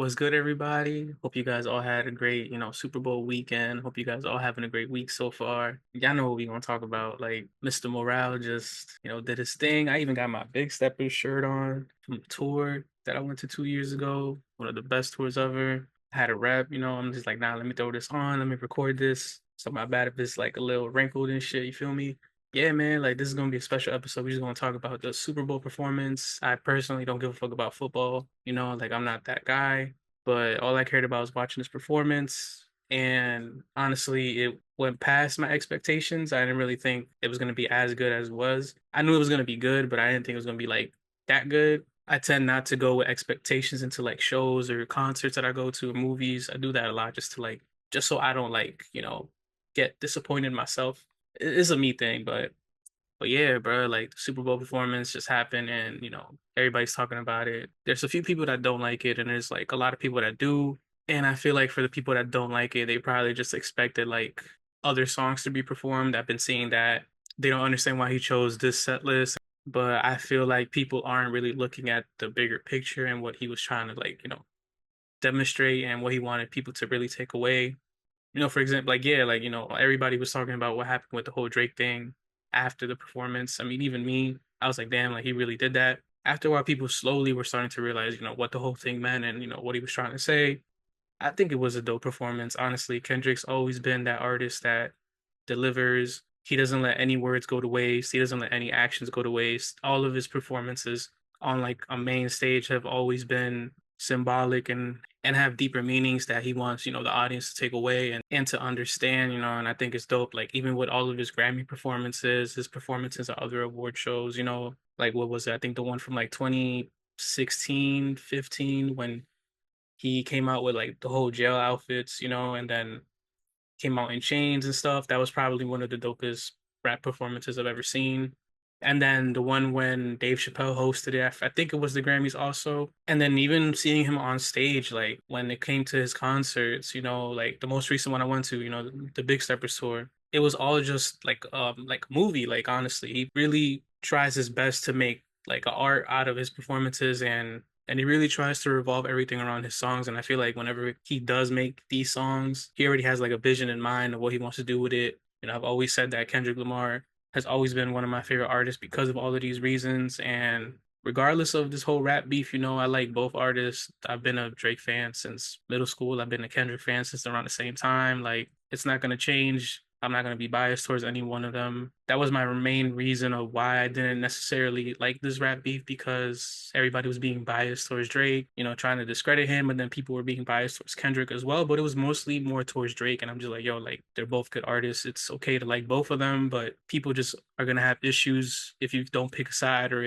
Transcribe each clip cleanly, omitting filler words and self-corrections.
What's good, everybody? Hope you guys all had a great, Super Bowl weekend. Hope you guys all having a great week so far. Y'all know what we gonna talk about. Like Mr. Morale just, did his thing. I even got my Big Steppers shirt on from a tour that I went to 2 years ago. One of the best tours ever. I had a rep, I'm just like, nah, let me throw this on, let me record this. So my bad if it's like a little wrinkled and shit, you feel me? Yeah, man, like this is gonna be a special episode. We're just gonna talk about the Super Bowl performance. I personally don't give a fuck about football, like I'm not that guy, but all I cared about was watching this performance. And honestly, it went past my expectations. I didn't really think it was gonna be as good as it was. I knew it was gonna be good, but I didn't think it was gonna be like that good. I tend not to go with expectations into like shows or concerts that I go to or movies. I do that a lot just so I don't get disappointed myself. It's a me thing, but yeah, bro, like the Super Bowl performance just happened and everybody's talking about it. There's a few people that don't like it and there's like a lot of people that do. And I feel like for the people that don't like it, they probably just expected like other songs to be performed. I've been seeing that they don't understand why he chose this set list. But I feel like people aren't really looking at the bigger picture and what he was trying to demonstrate and what he wanted people to really take away. For example, like yeah, like everybody was talking about what happened with the whole Drake thing after the performance. I mean, even me, I was like, damn, like he really did that. After a while, people slowly were starting to realize, what the whole thing meant and what he was trying to say. I think it was a dope performance. Honestly, Kendrick's always been that artist that delivers. He doesn't let any words go to waste. He doesn't let any actions go to waste. All of his performances on like a main stage have always been symbolic and have deeper meanings that he wants, the audience to take away and to understand, and I think it's dope. Like even with all of his Grammy performances, his performances at other award shows, like what was it? I think the one from like 2016, 15 when he came out with like the whole jail outfits, and then came out in chains and stuff. That was probably one of the dopest rap performances I've ever seen. And then the one when Dave Chappelle hosted it, I think it was the Grammys also. And then even seeing him on stage, like when it came to his concerts, like the most recent one I went to, the Big Steppers tour, it was all just like a movie. Like honestly, he really tries his best to make like a art out of his performances and he really tries to revolve everything around his songs. And I feel like whenever he does make these songs, he already has like a vision in mind of what he wants to do with it. I've always said that Kendrick Lamar has always been one of my favorite artists because of all of these reasons. And regardless of this whole rap beef, I like both artists. I've been a Drake fan since middle school. I've been a Kendrick fan since around the same time. Like, it's not going to change. I'm not going to be biased towards any one of them. That was my main reason of why I didn't necessarily like this rap beef because everybody was being biased towards Drake, trying to discredit him, and then people were being biased towards Kendrick as well. But it was mostly more towards Drake, and I'm just like, yo, like they're both good artists. It's okay to like both of them, but people just are gonna have issues if you don't pick a side, or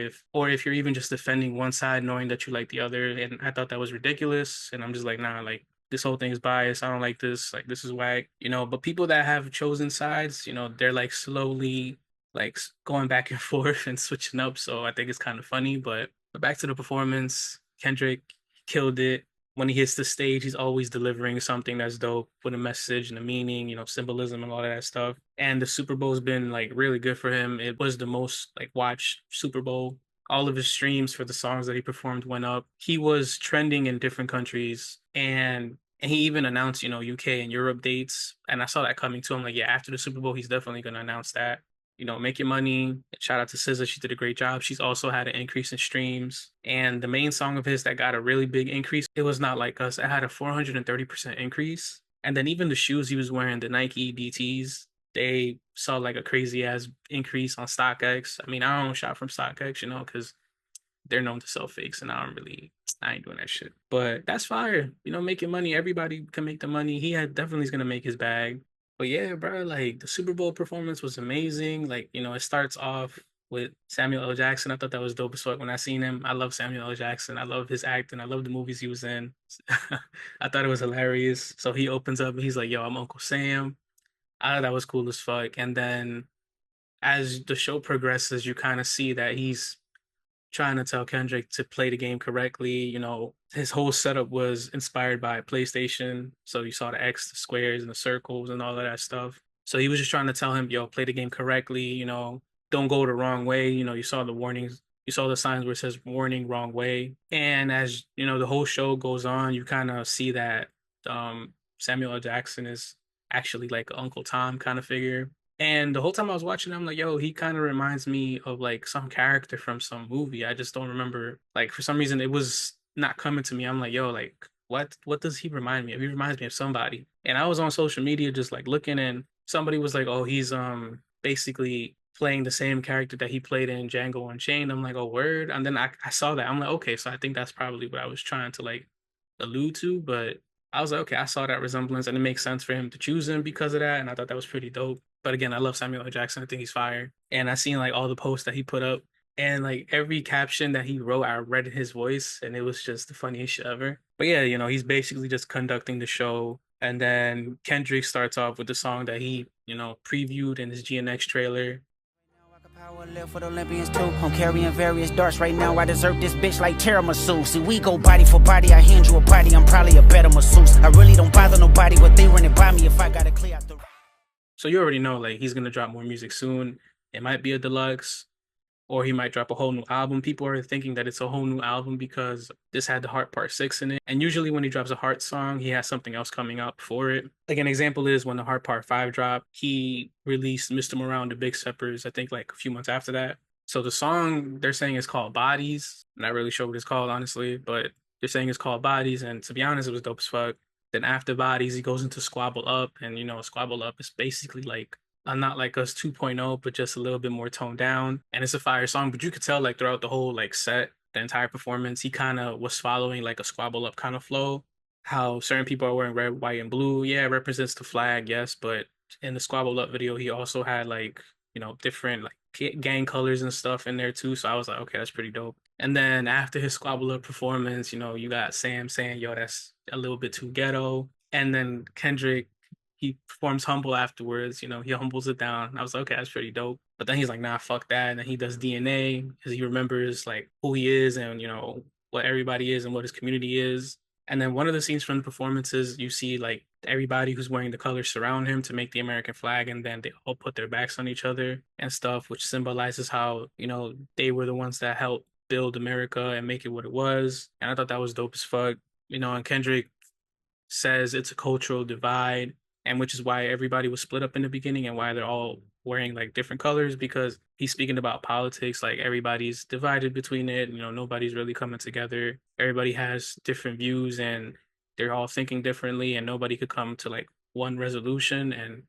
if you're even just defending one side knowing that you like the other. And I thought that was ridiculous, and I'm just like, nah, like this whole thing is biased. I don't like this. Like this is whack, But people that have chosen sides, they're like slowly like going back and forth and switching up. So I think it's kind of funny. But back to the performance, Kendrick killed it. When he hits the stage, he's always delivering something that's dope with a message and a meaning, symbolism and all of that stuff. And the Super Bowl's been like really good for him. It was the most like watched Super Bowl. All of his streams for the songs that he performed went up. He was trending in different countries and he even announced, UK and Europe dates. And I saw that coming too. I'm like, yeah, after the Super Bowl, he's definitely going to announce that. Make your money. Shout out to SZA. She did a great job. She's also had an increase in streams. And the main song of his that got a really big increase, it was Not Like Us. It had a 430% increase. And then even the shoes he was wearing, the Nike DTs, they saw like a crazy ass increase on StockX. I mean, I don't shop from StockX, because they're known to sell fakes, and I ain't doing that shit. But that's fire. Making money. Everybody can make the money. He had definitely is gonna make his bag. But yeah, bro, like the Super Bowl performance was amazing. Like, it starts off with Samuel L. Jackson. I thought that was dope as fuck when I seen him. I love Samuel L. Jackson. I love his acting. I love the movies he was in. I thought it was hilarious. So he opens up and he's like, yo, I'm Uncle Sam. I thought that was cool as fuck. And then as the show progresses, you kind of see that he's trying to tell Kendrick to play the game correctly. His whole setup was inspired by PlayStation. So you saw the X, the squares, and the circles, and all of that stuff. So he was just trying to tell him, yo, play the game correctly, don't go the wrong way. You saw the warnings you saw the signs where it says warning, wrong way. And as you know, the whole show goes on, you kind of see that Samuel L. Jackson is actually like Uncle Tom kind of figure. And the whole time I was watching, I'm like, yo, he kind of reminds me of like some character from some movie. I just don't remember. Like for some reason, it was not coming to me. I'm like, yo, like what does he remind me of? He reminds me of somebody. And I was on social media just like looking, and somebody was like, oh, he's basically playing the same character that he played in Django Unchained. I'm like, oh, word. And then I saw that. I'm like, okay, so I think that's probably what I was trying to like allude to. But I was like, okay, I saw that resemblance, and it makes sense for him to choose him because of that. And I thought that was pretty dope. But again, I love Samuel L. Jackson. I think he's fire. And I seen like all the posts that he put up, and like every caption that he wrote, I read his voice, and it was just the funniest shit ever. But yeah, he's basically just conducting the show. And then Kendrick starts off with the song that he, previewed in his GNX trailer. Power live for the Olympians too. I'm carrying various darts right now. I deserve this bitch like tiramisu. See, we go body for body. I hand you a body. I'm probably a better masseuse. I really don't bother nobody, but they running by me if I gotta clear out the. So you already know, like, he's gonna drop more music soon. It might be a deluxe, or he might drop a whole new album. People are thinking that it's a whole new album because this had the Heart Part 6 in it. And usually when he drops a Heart song, he has something else coming up for it. Like an example is when the Heart Part 5 dropped, he released Mr. Morale and the Big Steppers, I think like a few months after that. So the song they're saying is called Bodies. I'm not really sure what it's called, honestly, but they're saying it's called Bodies. And to be honest, it was dope as fuck. Then after Bodies, he goes into Squabble Up. And, Squabble Up is basically like not like Us 2.0, but just a little bit more toned down. And it's a fire song, but you could tell like throughout the whole like set, the entire performance, he kind of was following like a Squabble Up kind of flow. How certain people are wearing red, white, and blue. Yeah, it represents the flag, yes, but in the Squabble Up video, he also had like, different like gang colors and stuff in there too. So I was like, okay, that's pretty dope. And then after his Squabble Up performance, you got Sam saying, yo, that's a little bit too ghetto. And then Kendrick, he performs Humble afterwards. He humbles it down. I was like, okay, that's pretty dope. But then he's like, nah, fuck that. And then he does DNA because he remembers like who he is and what everybody is and what his community is. And then one of the scenes from the performances, you see like everybody who's wearing the colors surround him to make the American flag, and then they all put their backs on each other and stuff, which symbolizes how they were the ones that helped build America and make it what it was. And I thought that was dope as fuck. And Kendrick says it's a cultural divide, and which is why everybody was split up in the beginning and why they're all wearing like different colors, because he's speaking about politics. Like everybody's divided between it, nobody's really coming together. Everybody has different views and they're all thinking differently, and nobody could come to like one resolution. And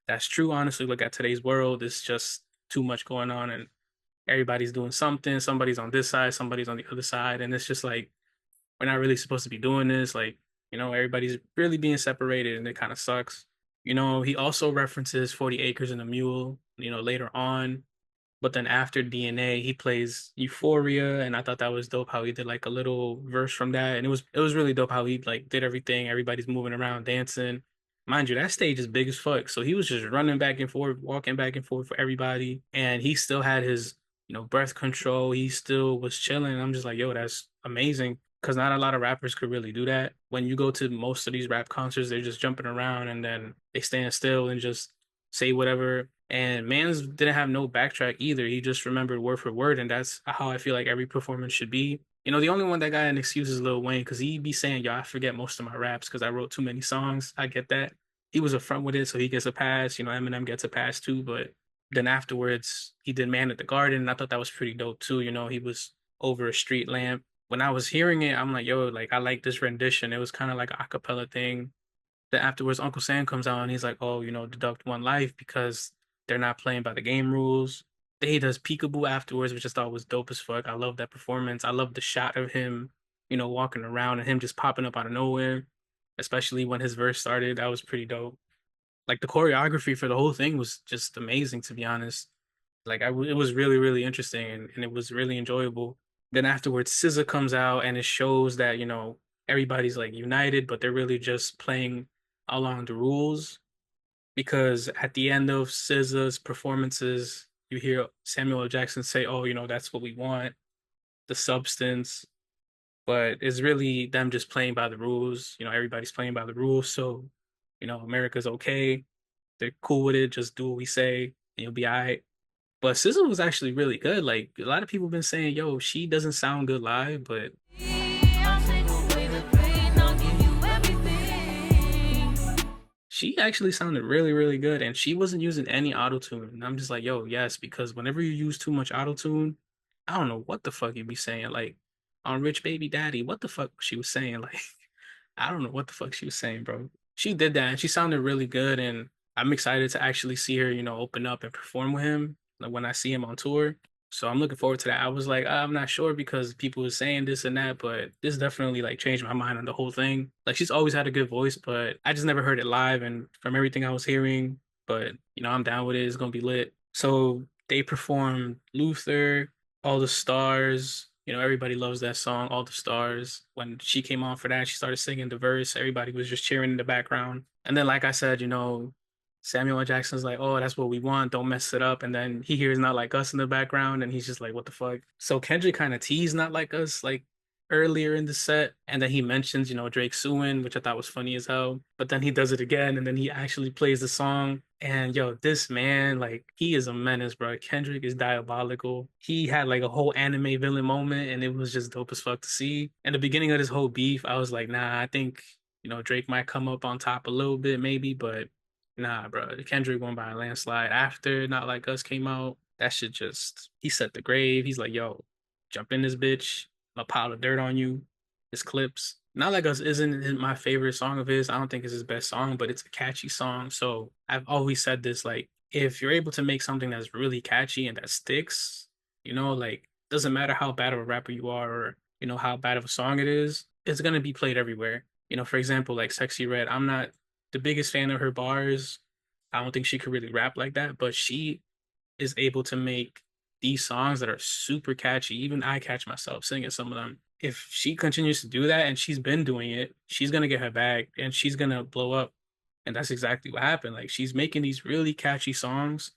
that's true, honestly. Look at today's world, it's just too much going on, and everybody's doing something. Somebody's on this side, somebody's on the other side, and it's just like we're not really supposed to be doing this. Like, everybody's really being separated, and it kind of sucks. He also references 40 Acres and a Mule, later on. But then after DNA, he plays Euphoria, and I thought that was dope how he did like a little verse from that. And it was really dope how he like did everything. Everybody's moving around, dancing. Mind you, that stage is big as fuck. So he was just running back and forth, walking back and forth for everybody. And he still had his, breath control. He still was chilling. I'm just like, yo, that's amazing. Because not a lot of rappers could really do that. When you go to most of these rap concerts, they're just jumping around and then they stand still and just say whatever. And Mans didn't have no backtrack either. He just remembered word for word, and that's how I feel like every performance should be. The only one that got an excuse is Lil Wayne, because he be saying, yo, I forget most of my raps because I wrote too many songs. I get that. He was upfront with it, so he gets a pass. Eminem gets a pass too. But then afterwards, he did Man at the Garden, and I thought that was pretty dope too. He was over a street lamp. When I was hearing it, I'm like, yo, like I like this rendition. It was kind of like an acapella thing. Then afterwards, Uncle Sam comes out and he's like, oh, deduct one life because they're not playing by the game rules. Then he does Peekaboo afterwards, which I thought was dope as fuck. I love that performance. I love the shot of him, walking around and him just popping up out of nowhere, especially when his verse started. That was pretty dope. Like the choreography for the whole thing was just amazing, to be honest. Like it was really, really interesting, and it was really enjoyable. Then afterwards, SZA comes out and it shows that, everybody's like united, but they're really just playing along the rules, because at the end of SZA's performances, you hear Samuel L. Jackson say, "Oh, that's what we want, the substance." But it's really them just playing by the rules. Everybody's playing by the rules, so America's okay. They're cool with it. Just do what we say, and you'll be all right. But SZA was actually really good. Like a lot of people been saying, yo, she doesn't sound good live, but she actually sounded really, really good. And she wasn't using any auto tune. And I'm just like, yo, yes, because whenever you use too much auto tune, I don't know what the fuck you be saying. Like on Rich Baby Daddy, what the fuck she was saying? Like, I don't know what the fuck she was saying, bro. She did that and she sounded really good. And I'm excited to actually see her, open up and perform with him like when I see him on tour. So I'm looking forward to that. I was like, I'm not sure because people were saying this and that, but this definitely like changed my mind on the whole thing. Like she's always had a good voice, but I just never heard it live. And from everything I was hearing, but I'm down with it. It's gonna be lit. So they performed Luther, All the Stars. Everybody loves that song, All the Stars. When she came on for that, she started singing the verse. Everybody was just cheering in the background. And then, like I said, Samuel L. Jackson's like, oh, that's what we want. Don't mess it up. And then he hears Not Like Us in the background, and he's just like, what the fuck? So Kendrick kind of teased Not Like Us like earlier in the set. And then he mentions, Drake suing, which I thought was funny as hell. But then he does it again, and then he actually plays the song. And yo, this man, like, he is a menace, bro. Kendrick is diabolical. He had like a whole anime villain moment, and it was just dope as fuck to see. In the beginning of this whole beef, I was like, nah, I think, Drake might come up on top a little bit, maybe, but nah, bro. Kendrick won by a landslide after Not Like Us came out. That shit just, he set the grave. He's like, yo, jump in this bitch. A pile of dirt on you. His clips. Not Like Us isn't my favorite song of his. I don't think it's his best song, but it's a catchy song. So I've always said this, like, if you're able to make something that's really catchy and that sticks, like, doesn't matter how bad of a rapper you are or, how bad of a song it is, it's gonna be played everywhere. For example, like Sexy Red, I'm not the biggest fan of her bars. I don't think she could really rap like that, but she is able to make these songs that are super catchy. Even I catch myself singing some of them. If she continues to do that, and she's been doing it, she's gonna get her bag and she's gonna blow up. And that's exactly what happened. Like she's making these really catchy songs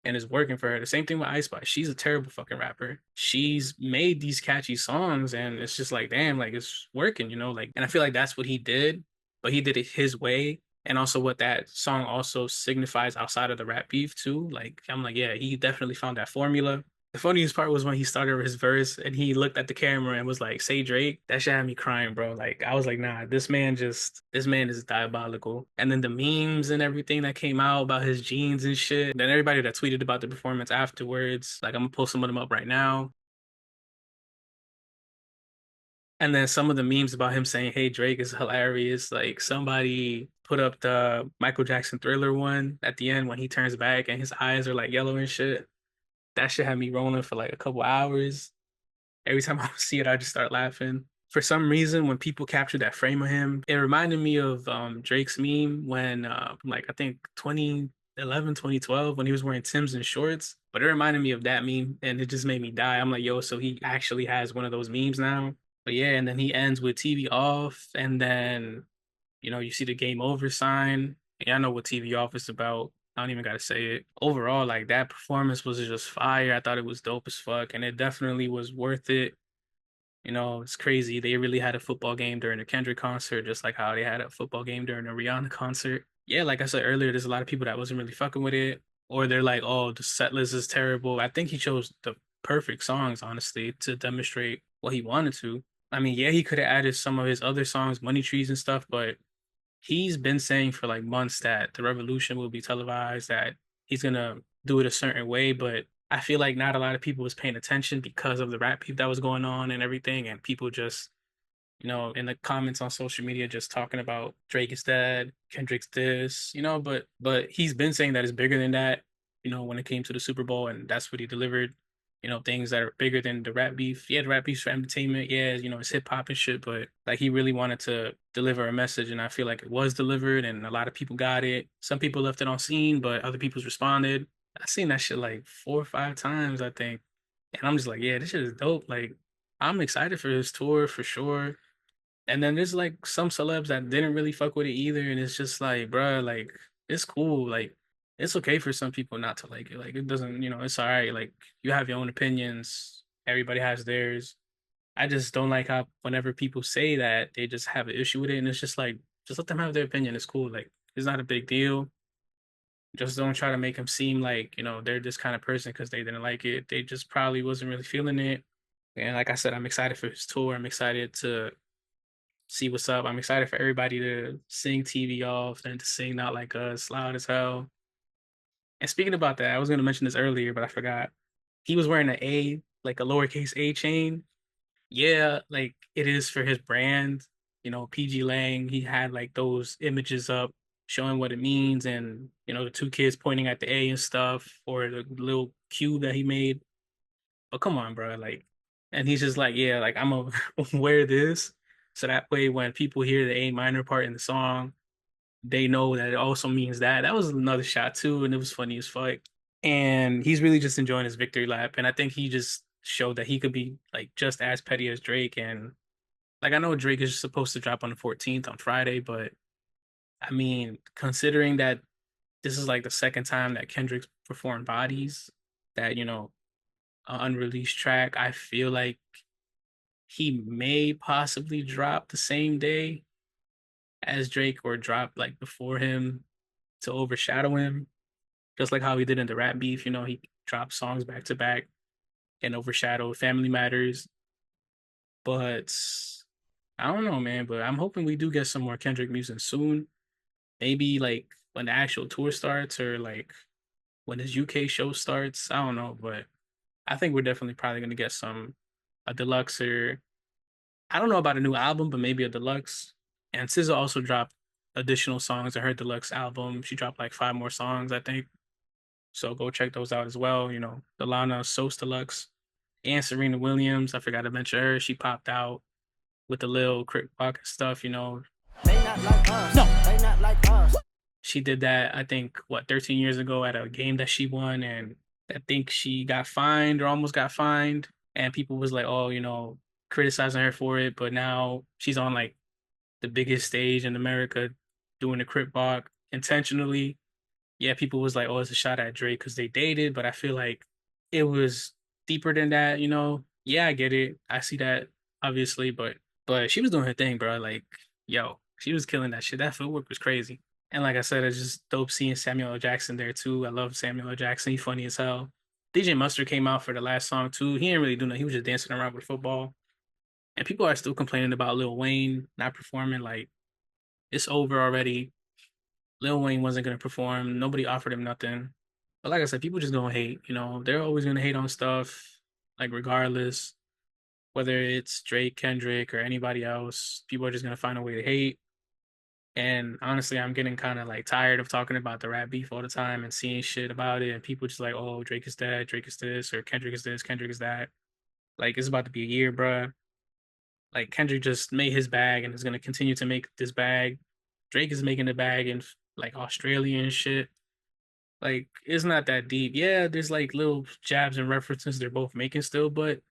and it's working for her. The same thing with Ice Spice. She's a terrible fucking rapper. She's made these catchy songs and it's just like, damn, like it's working, like, and I feel like that's what he did, but he did it his way. And also what that song also signifies outside of the rap beef too. Like I'm like, yeah, he definitely found that formula. The funniest part was when he started his verse and he looked at the camera and was like, "Say Drake." That shit had me crying, bro. Like I was like, "Nah, this man is diabolical." And then the memes and everything that came out about his jeans and shit. Then everybody that tweeted about the performance afterwards, like I'm gonna pull some of them up right now. And then some of the memes about him saying, "Hey Drake" is hilarious. Like somebody put up the Michael Jackson Thriller one at the end when he turns back and his eyes are like yellow and shit. That shit had me rolling for like a couple hours. Every time I see it, I just start laughing. For some reason, when people captured that frame of him, it reminded me of Drake's meme when, like, I think 2011, 2012, when he was wearing Timbs and shorts. But it reminded me of that meme, and it just made me die. I'm like, yo, so he actually has one of those memes now. But yeah, and then he ends with TV off, and then, you see the game over sign. Yeah, I know what TV off is about. I don't even gotta say it. Overall, like that performance was just fire. I thought it was dope as fuck, and it definitely was worth it. It's crazy. They really had a football game during the Kendrick concert, just like how they had a football game during the Rihanna concert. Yeah, like I said earlier, there's a lot of people that wasn't really fucking with it, or they're like, "Oh, the set list is terrible." I think he chose the perfect songs, honestly, to demonstrate what he wanted to. I mean, yeah, he could have added some of his other songs, Money Trees and stuff, but he's been saying for like months that the revolution will be televised, that he's gonna do it a certain way, but I feel like not a lot of people was paying attention because of the rap beef that was going on and everything, and people just, in the comments on social media, just talking about Drake is dead, Kendrick's this, but he's been saying that it's bigger than that, when it came to the Super Bowl, and that's what he delivered. Things that are bigger than the rap beef. Yeah, the rap beef's for entertainment. Yeah, it's hip hop and shit, but like he really wanted to deliver a message, and I feel like it was delivered, and a lot of people got it. Some people left it on scene, but other people's responded. I've seen that shit like 4 or 5 times, I think. And I'm just like, yeah, this shit is dope. Like, I'm excited for his tour for sure. And then there's like some celebs that didn't really fuck with it either. And it's just like, bruh, like, it's cool. Like, it's okay for some people not to like it. Like, it doesn't, it's all right. Like, you have your own opinions, everybody has theirs. I just don't like how whenever people say that, they just have an issue with it. And it's just like, just let them have their opinion. It's cool. Like, it's not a big deal. Just don't try to make them seem like, they're this kind of person because they didn't like it. They just probably wasn't really feeling it. And like I said, I'm excited for his tour. I'm excited to see what's up. I'm excited for everybody to sing TV off and to sing Not Like Us loud as hell. And speaking about that, I was going to mention this earlier, but I forgot. He was wearing an A, like a lowercase a chain. Yeah, like it is for his brand. PG Lang, he had like those images up showing what it means and, the two kids pointing at the A and stuff or the little cube that he made. But come on, bro. Like, and he's just like, yeah, like I'm gonna wear this. So that way when people hear the A minor part in the song, they know that it also means that. That was another shot too, and it was funny as fuck. And he's really just enjoying his victory lap. And I think he just showed that he could be like just as petty as Drake. And like I know Drake is supposed to drop on the 14th on Friday, but I mean, considering that this is like the second time that Kendrick's performed bodies, that unreleased track, I feel like he may possibly drop the same day as Drake or drop like before him to overshadow him, just like how he did in the rap beef. He dropped songs back to back and overshadowed Family Matters. But I don't know, man. But I'm hoping we do get some more Kendrick music soon. Maybe like when the actual tour starts or like when his UK show starts. I don't know, but I think we're definitely probably gonna get a deluxe or I don't know about a new album, but maybe a deluxe. And SZA also dropped additional songs on her deluxe album. She dropped like 5 more songs, I think. So go check those out as well. The Lana Sos Deluxe and Serena Williams. I forgot to mention her. She popped out with the little Crip Walk stuff. They not like us. No, they not like us. She did that, I think, 13 years ago at a game that she won. And I think she got fined or almost got fined. And people was like, oh, criticizing her for it. But now she's on like the biggest stage in America doing the Crip Walk intentionally. Yeah, people was like, oh, it's a shot at Drake because they dated. But I feel like it was deeper than that. Yeah, I get it. I see that, obviously. But she was doing her thing, bro. Like, yo, she was killing that shit. That footwork was crazy. And like I said, it's just dope seeing Samuel L. Jackson there too. I love Samuel L. Jackson. He's funny as hell. DJ Mustard came out for the last song too. He didn't really do nothing. He was just dancing around with football. And people are still complaining about Lil Wayne not performing. Like, it's over already. Lil Wayne wasn't gonna perform. Nobody offered him nothing. But like I said, people just gonna hate. They're always gonna hate on stuff. Like regardless, whether it's Drake, Kendrick, or anybody else, people are just gonna find a way to hate. And honestly, I'm getting kind of like tired of talking about the rap beef all the time and seeing shit about it. And people just like, oh, Drake is dead, Drake is this, or Kendrick is this, Kendrick is that. Like it's about to be a year, bruh. Like Kendrick just made his bag and is gonna continue to make this bag. Drake is making the bag in like Australia and shit. Like it's not that deep. Yeah, there's like little jabs and references they're both making still, but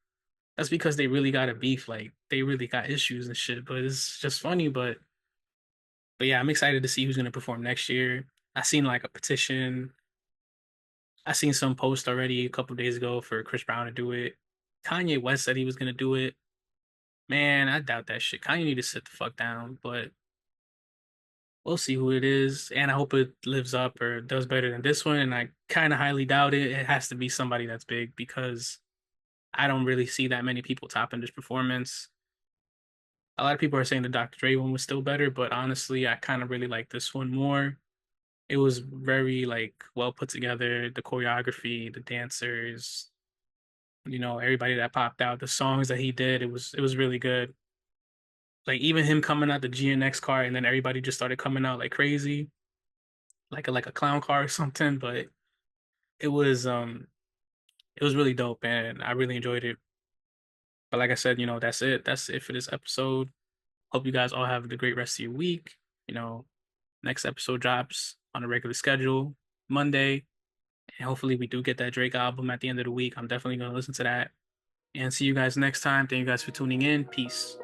that's because they really got a beef. Like they really got issues and shit. But it's just funny. But yeah, I'm excited to see who's gonna perform next year. I seen like a petition. I seen some post already a couple of days ago for Chris Brown to do it. Kanye West said he was gonna do it. Man, I doubt that shit. Kanye need to sit the fuck down, but we'll see who it is. And I hope it lives up or does better than this one. And I kind of highly doubt it. It has to be somebody that's big because I don't really see that many people topping this performance. A lot of people are saying the Dr. Dre one was still better, but honestly, I kind of really like this one more. It was very like well put together. The choreography, the dancers, everybody that popped out, the songs that he did, it was really good. Like even him coming out the GNX car and then everybody just started coming out like crazy, like a clown car or something. But it was um it was really dope and I really enjoyed it. But like I said, that's it. That's it for this episode. Hope you guys all have a great rest of your week. You know, Next episode drops on a regular schedule Monday. And hopefully we do get that Drake album at the end of the week. I'm definitely gonna listen to that. And see you guys next time. Thank you guys for tuning in. Peace.